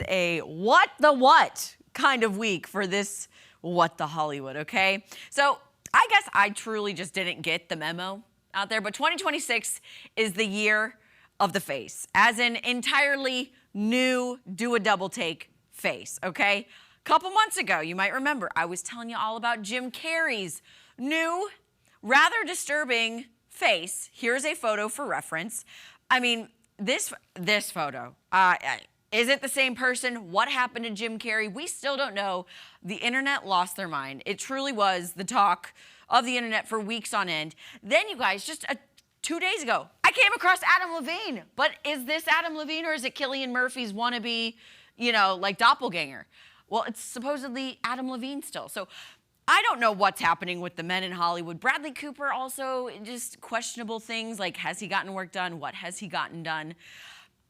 with a what the what kind of week for this What the Hollywood, okay? So I guess I truly just didn't get the memo out there, but 2026 is the year of the face, as an entirely new do a double take face, okay? Couple months ago, you might remember, I was telling you all about Jim Carrey's new, rather disturbing face. Here's a photo for reference. I mean, this photo, is it the same person? What happened to Jim Carrey? We still don't know. The internet lost their mind. It truly was the talk of the internet for weeks on end. Then you guys, just 2 days ago, I came across Adam Levine. But is this Adam Levine or is it Cillian Murphy's wannabe, like doppelganger? Well, it's supposedly Adam Levine still. So I don't know what's happening with the men in Hollywood. Bradley Cooper also just questionable things like, has he gotten work done? What has he gotten done?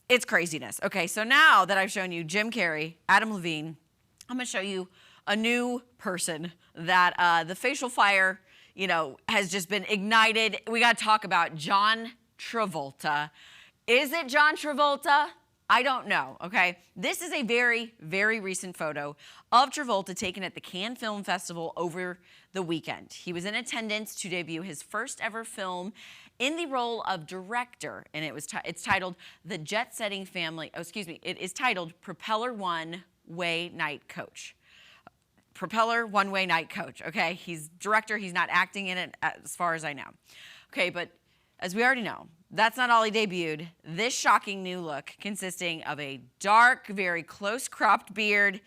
It's craziness. Okay, so now that I've shown you Jim Carrey, Adam Levine, I'm going to show you a new person that the facial fire, has just been ignited. We got to talk about John Travolta. Is it John Travolta? I don't know, okay? This is a very, very recent photo of Travolta taken at the Cannes Film Festival over the weekend. He was in attendance to debut his first ever film in the role of director, and it's titled The Jet-Setting Family, it is titled Propeller One-Way Night Coach. Propeller One-Way Night Coach, okay? He's director, he's not acting in it as far as I know. Okay, but as we already know, that's not all he debuted. This shocking new look consisting of a dark, very close-cropped beard,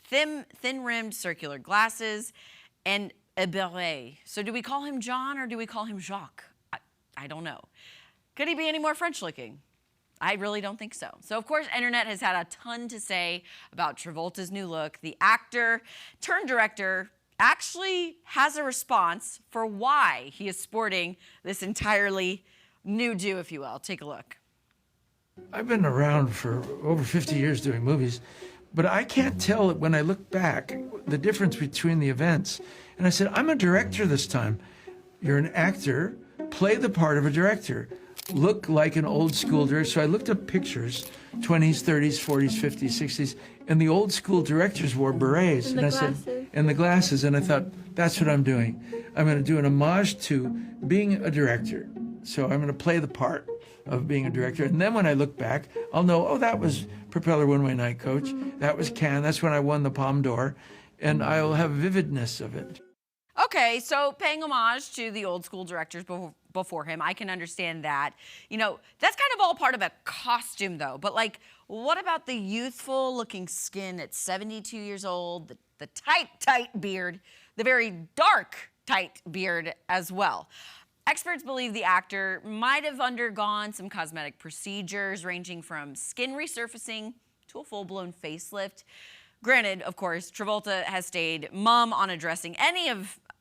thin-rimmed circular glasses, and a beret. So do we call him John or do we call him Jacques? I don't know. Could he be any more French-looking? I really don't think so. So, of course, internet has had a ton to say about Travolta's new look. The actor turned director actually has a response for why he is sporting this entirely new do, if you will. Take a look. I've been around for over 50 years doing movies, but I can't tell when I look back the difference between the events. And I said, I'm a director this time. You're an actor. Play the part of a director. Look like an old school director. So I looked up pictures, 20s, 30s, 40s, 50s, 60s, and the old school directors wore berets. And I said, and the glasses. And I thought, that's what I'm doing. I'm going to do an homage to being a director. So I'm going to play the part of being a director. And then when I look back, I'll know, oh, that was Propeller One-Way Night Coach. That was Cannes. That's when I won the Palme d'Or. And I'll have vividness of it. Okay, so paying homage to the old school directors before him, I can understand that. That's kind of all part of a costume, though. But, what about the youthful looking skin at 72 years old, the tight beard, the very dark, tight beard as well? Experts believe the actor might have undergone some cosmetic procedures ranging from skin resurfacing to a full-blown facelift. Granted, of course, Travolta has stayed mum on addressing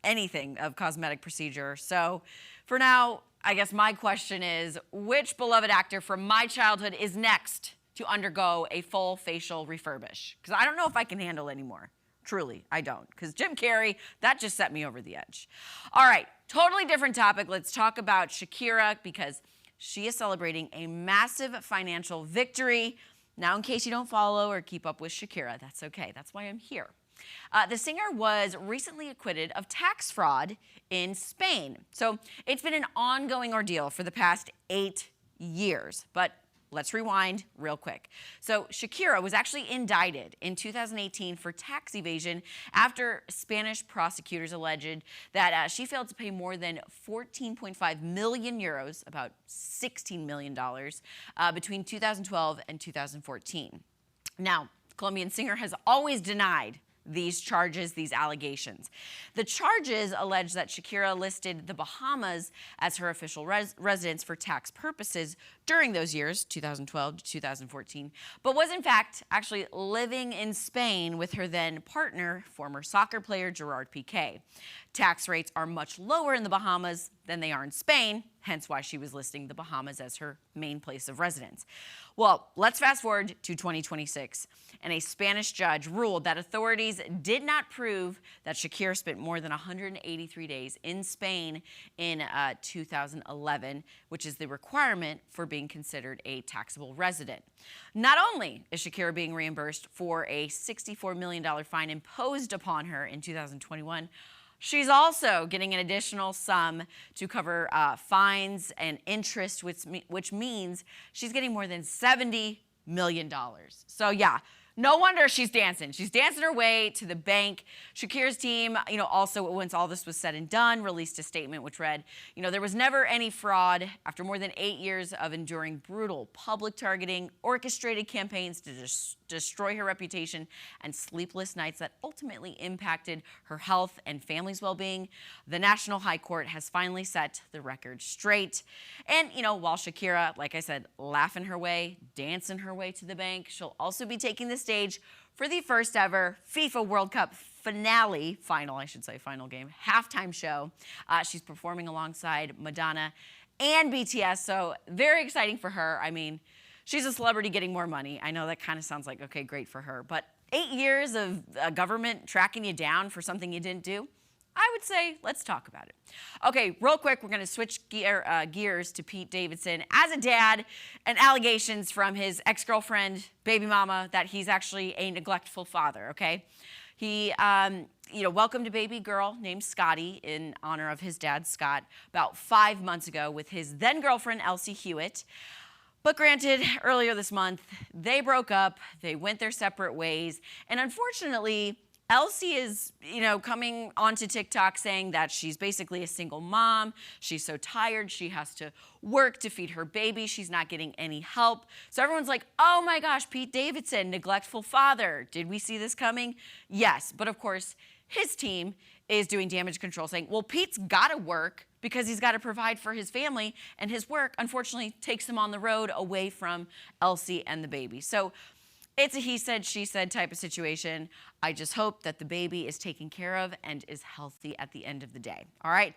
anything of cosmetic procedure. So for now, I guess my question is, which beloved actor from my childhood is next to undergo a full facial refurbish? Because I don't know if I can handle anymore. Truly, I don't. Because Jim Carrey, that just set me over the edge. All right, totally different topic. Let's talk about Shakira because she is celebrating a massive financial victory. Now, in case you don't follow or keep up with Shakira, that's okay. That's why I'm here. The singer was recently acquitted of tax fraud in Spain. So it's been an ongoing ordeal for the past 8 years. But let's rewind real quick. So Shakira was actually indicted in 2018 for tax evasion after Spanish prosecutors alleged that she failed to pay more than 14.5 million euros, about $16 million, between 2012 and 2014. Now, the Colombian singer has always denied these charges, these allegations. The charges allege that Shakira listed the Bahamas as her official residence for tax purposes during those years, 2012 to 2014, but was in fact actually living in Spain with her then partner, former soccer player Gerard Piqué. Tax rates are much lower in the Bahamas than they are in Spain, hence why she was listing the Bahamas as her main place of residence. Well, let's fast forward to 2026, and a Spanish judge ruled that authorities did not prove that Shakira spent more than 183 days in Spain in 2011, which is the requirement for being considered a taxable resident. Not only is Shakira being reimbursed for a $64 million fine imposed upon her in 2021, she's also getting an additional sum to cover fines and interest, which means she's getting more than $70 million. So yeah, no wonder she's dancing. She's dancing her way to the bank. Shakira's team, also once all this was said and done, released a statement which read, there was never any fraud after more than 8 years of enduring brutal public targeting, orchestrated campaigns to destroy her reputation, and sleepless nights that ultimately impacted her health and family's well-being. The National High Court has finally set the record straight. And, while Shakira, like I said, laughing her way, dancing her way to the bank, she'll also be taking the stage for the first ever FIFA World Cup final game, halftime show. She's performing alongside Madonna and BTS, so very exciting for her. I mean, she's a celebrity getting more money. I know that kind of sounds like, okay, great for her, but 8 years of government tracking you down for something you didn't do, I would say, let's talk about it. Okay, real quick, we're going to switch gears to Pete Davidson as a dad and allegations from his ex-girlfriend, baby mama, that he's actually a neglectful father, okay? He, welcomed a baby girl named Scotty in honor of his dad, Scott, about 5 months ago with his then-girlfriend, Elsie Hewitt. But granted, earlier this month, they broke up, they went their separate ways, and unfortunately, Elsie is, coming onto TikTok saying that she's basically a single mom. She's so tired. She has to work to feed her baby. She's not getting any help. So everyone's like, oh my gosh, Pete Davidson, neglectful father. Did we see this coming? Yes. But of course, his team is doing damage control, saying, well, Pete's got to work because he's got to provide for his family. And his work, unfortunately, takes him on the road away from Elsie and the baby. So it's a he said, she said type of situation. I just hope that the baby is taken care of and is healthy at the end of the day. All right.